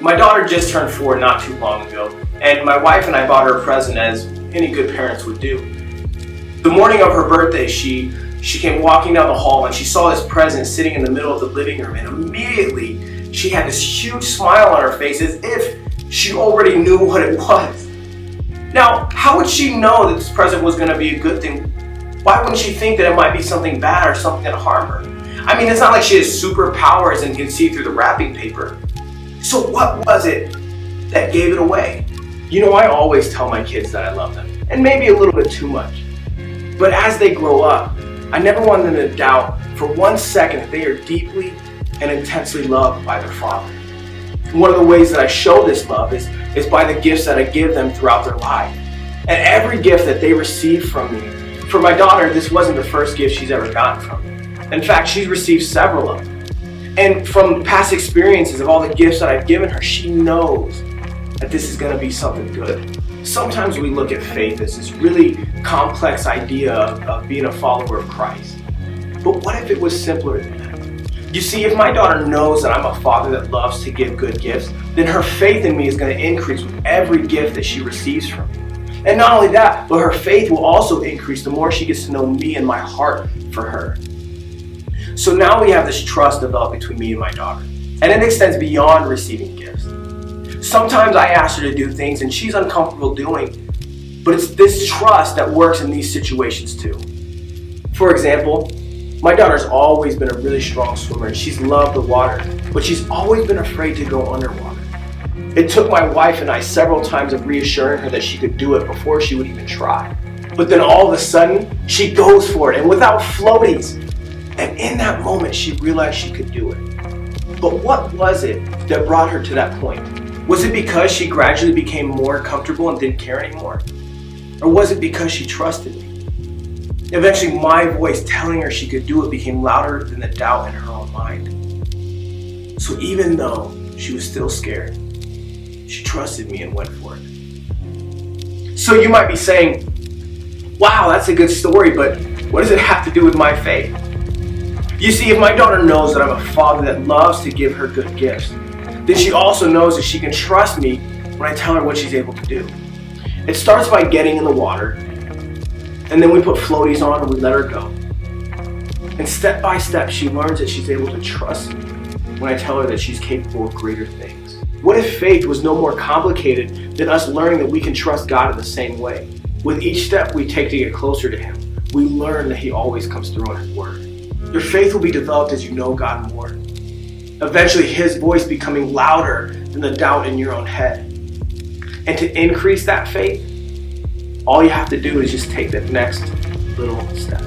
My daughter just turned 4 not too long ago, and my wife and I bought her a present as any good parents would do. The morning of her birthday, she came walking down the hall and she saw this present sitting in the middle of the living room, and immediately she had this huge smile on her face as if she already knew what it was. Now, how would she know that this present was going to be a good thing? Why wouldn't she think that it might be something bad or something that harm her? I mean, it's not like she has superpowers and can see through the wrapping paper. So what was it that gave it away? You know, I always tell my kids that I love them, and maybe a little bit too much. But as they grow up, I never want them to doubt for 1 second that they are deeply and intensely loved by their father. One of the ways that I show this love is by the gifts that I give them throughout their life. And every gift that they receive from me, for my daughter, this wasn't the first gift she's ever gotten from me. In fact, she's received several of them. And from past experiences of all the gifts that I've given her, she knows that this is going to be something good. Sometimes we look at faith as this really complex idea of being a follower of Christ. But what if it was simpler than that? You see, if my daughter knows that I'm a father that loves to give good gifts, then her faith in me is going to increase with every gift that she receives from me. And not only that, but her faith will also increase the more she gets to know me and my heart for her. So now we have this trust developed between me and my daughter, and it extends beyond receiving gifts. Sometimes I ask her to do things and she's uncomfortable doing, but it's this trust that works in these situations too. For example, my daughter's always been a really strong swimmer and she's loved the water, but she's always been afraid to go underwater. It took my wife and I several times of reassuring her that she could do it before she would even try. But then all of a sudden, she goes for it, and without floaties. And in that moment, she realized she could do it. But what was it that brought her to that point? Was it because she gradually became more comfortable and didn't care anymore? Or was it because she trusted me? Eventually, my voice telling her she could do it became louder than the doubt in her own mind. So even though she was still scared, she trusted me and went for it. So you might be saying, wow, that's a good story, but what does it have to do with my faith? You see, if my daughter knows that I'm a father that loves to give her good gifts, then she also knows that she can trust me when I tell her what she's able to do. It starts by getting in the water, and then we put floaties on and we let her go. And step by step, she learns that she's able to trust me when I tell her that she's capable of greater things. What if faith was no more complicated than us learning that we can trust God in the same way? With each step we take to get closer to Him, we learn that He always comes through on His word. Your faith will be developed as you know God more. Eventually, His voice becoming louder than the doubt in your own head. And to increase that faith, all you have to do is just take that next little step.